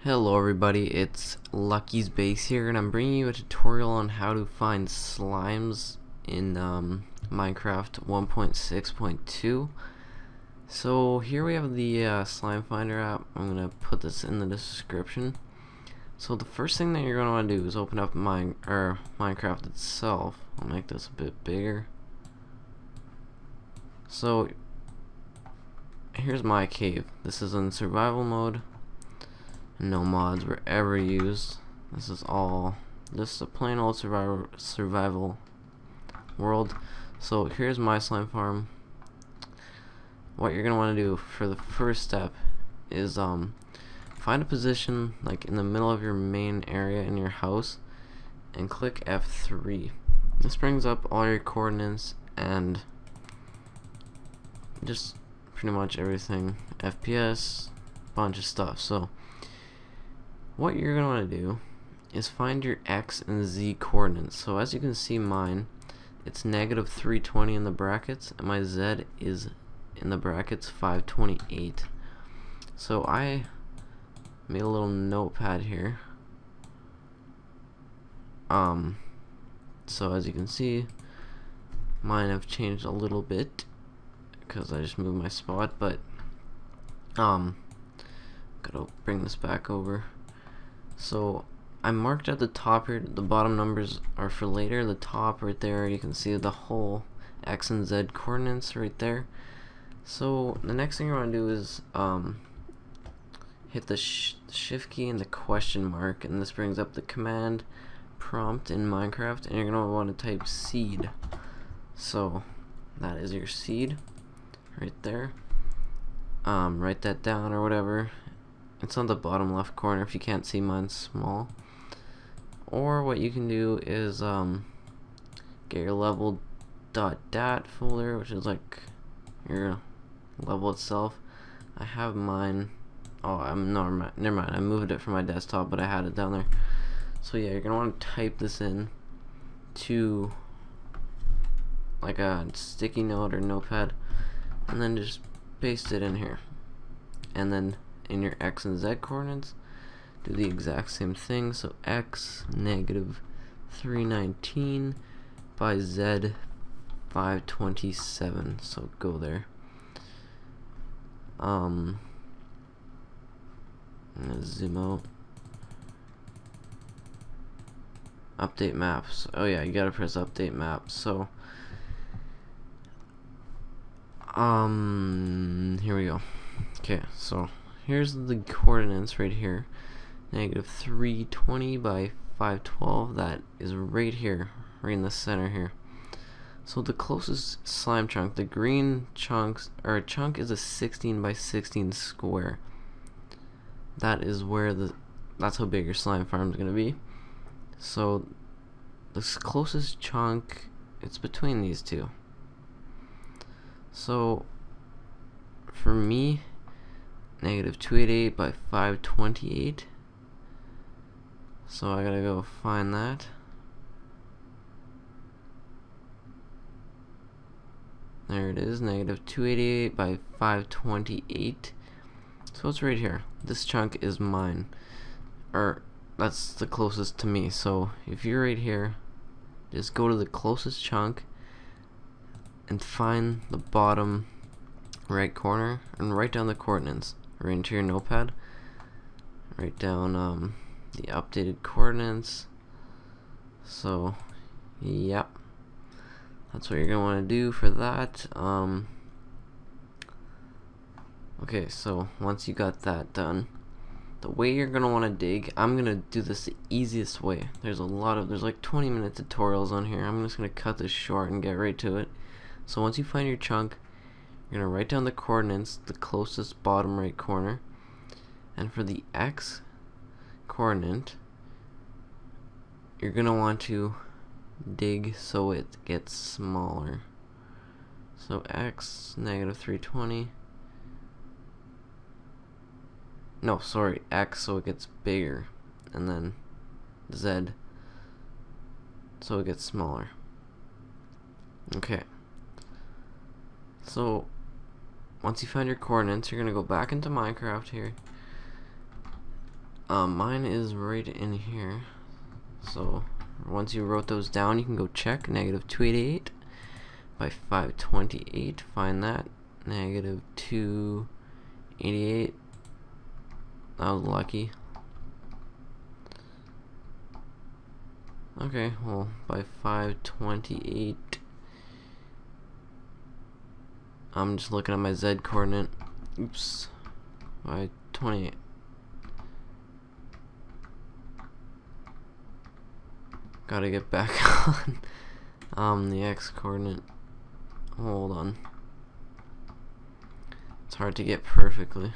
Hello everybody, it's Lucky's Base here, and I'm bringing you a tutorial on how to find slimes in Minecraft 1.6.2. So here we have the slime finder app. I'm going to put this in the description. So the first thing that you're going to want to do is open up Minecraft itself. I'll make this a bit bigger. So here's my cave. This is in survival mode. No mods were ever used. This is all just a plain old survival world. So here's my slime farm. What you're gonna want to do for the first step is find a position like in the middle of your main area in your house and click F3. This brings up all your coordinates and just pretty much everything, FPS, bunch of stuff. So what you're going to want to do is find your X and Z coordinates. So as you can see, mine, it's -320 in the brackets, and my Z is in the brackets 528. So I made a little notepad here. So as you can see, mine have changed a little bit because I just moved my spot, but gotta bring this back over. So I marked at the top here, the bottom numbers are for later. The top right there, you can see the whole X and Z coordinates right there. So the next thing you want to do is hit the shift key and the question mark, and this brings up the command prompt in Minecraft, and you're going to want to type seed. So that is your seed right there. Write that down or whatever. It's on the bottom left corner if you can't see, mine's small. Or what you can do is get your level.dat folder, which is like your level itself. I have mine. Oh, never mind. I moved it from my desktop, but I had it down there. So yeah, you're gonna want to type this in to like a sticky note or notepad, and then just paste it in here. And then in your X and Z coordinates, do the exact same thing. So X -319 by Z 527. So go there. I'm gonna zoom out. Update maps. Oh yeah, you gotta press update maps. So here we go. Okay, so here's the coordinates right here. -320 by 512. That is right here, right in the center here. So the closest slime chunk, the green chunks, or chunk, is a 16 by 16 square. That is where that's how big your slime farm is gonna be. So the closest chunk, it's between these two. So for me, -288 by 528. So I gotta go find that. There it is, -288 by 528. So it's right here. This chunk is mine, or that's the closest to me. So if you're right here, just go to the closest chunk and find the bottom right corner and write down the coordinates right into your notepad. Write down the updated coordinates. So yep, that's what you're gonna want to do for that. Okay, so once you got that done, the way you're gonna want to dig, I'm gonna do this the easiest way. There's like 20-minute tutorials on here. I'm just gonna cut this short and get right to it. So once you find your chunk, you're gonna write down the coordinates, the closest bottom right corner, and for the X coordinate, you're gonna want to dig so it gets smaller. So X -320. No, sorry, X so it gets bigger, and then Z so it gets smaller. Okay. So once you find your coordinates, you're gonna go back into Minecraft here, Mine is right in here. So once you wrote those down, you can go check. Negative 288 by 528. Find that. Negative 288. That was lucky. Okay, well, by 528. I'm just looking at my Z coordinate. Oops. By 28. Gotta get back on the X coordinate. Hold on. It's hard to get perfectly.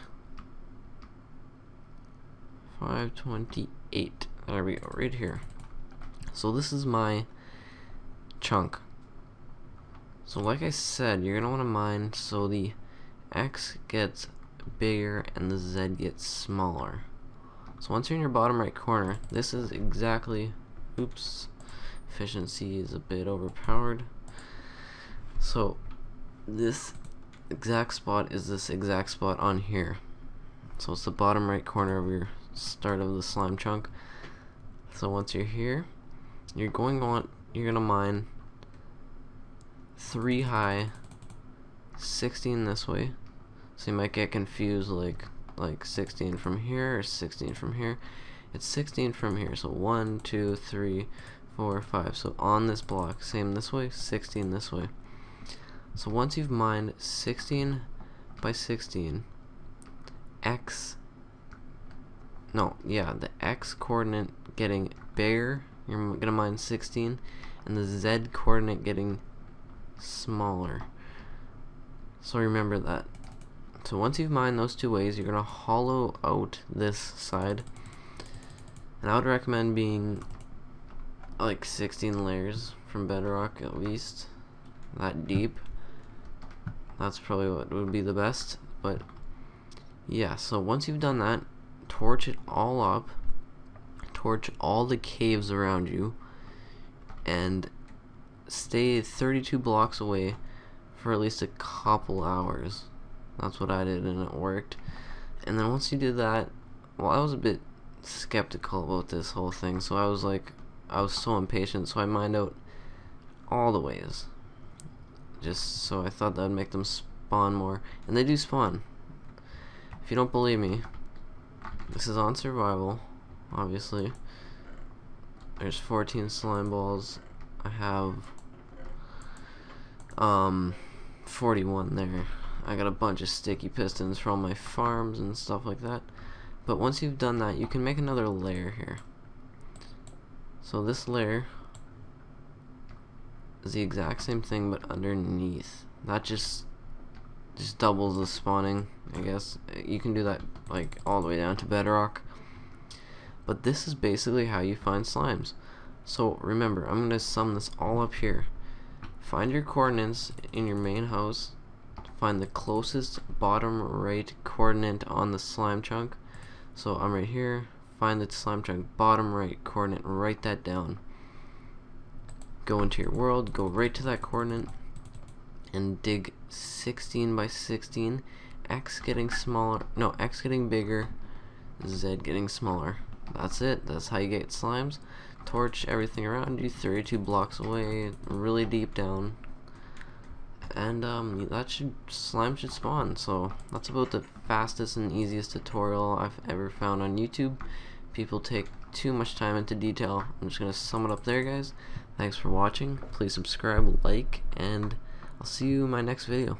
528. There we go, right here. So this is my chunk. So like I said, you're gonna want to mine so the X gets bigger and the Z gets smaller. So once you're in your bottom right corner, this is exactly, oops, efficiency is a bit overpowered. So this exact spot is this exact spot on here. So it's the bottom right corner of your start of the slime chunk. So once you're here, you're gonna mine 3 high, 16 this way. So you might get confused, like 16 from here or 16 from here. It's 16 from here. So 1, 2, 3, 4, 5. So on this block, same this way, 16 this way. So once you've mined 16 by 16, the X coordinate getting bigger, you're gonna mine 16, and the Z coordinate getting smaller. So remember that. So once you've mined those two ways, you're gonna hollow out this side, and I would recommend being like 16 layers from bedrock at least, that deep. That's probably what would be the best. But yeah, so once you've done that, torch it all up, torch all the caves around you, and stay 32 blocks away for at least a couple hours. That's what I did, and it worked. And then once you did that, well, I was a bit skeptical about this whole thing, so I was so impatient, so I mined out all the ways, just so I thought that would make them spawn more, and they do spawn. If you don't believe me, this is on survival, obviously. There's 14 slime balls. I have 41 there. I got a bunch of sticky pistons from my farms and stuff like that. But once you've done that, you can make another layer here. So this layer is the exact same thing, but underneath. That just doubles the spawning, I guess. You can do that like all the way down to bedrock. But this is basically how you find slimes. So remember, I'm going to sum this all up here. Find your coordinates in your main house. Find the closest bottom right coordinate on the slime chunk. So I'm right here. Find the slime chunk bottom right coordinate, write that down. Go into your world, go right to that coordinate, and dig 16 by 16. X getting smaller, no, X getting bigger, Z getting smaller. That's it. That's how you get slimes. Torch everything around you 32 blocks away, really deep down, and slime should spawn. So that's about the fastest and easiest tutorial I've ever found on YouTube. People take too much time into detail. I'm just gonna sum it up there, guys. Thanks for watching. Please subscribe, like, and I'll see you in my next video.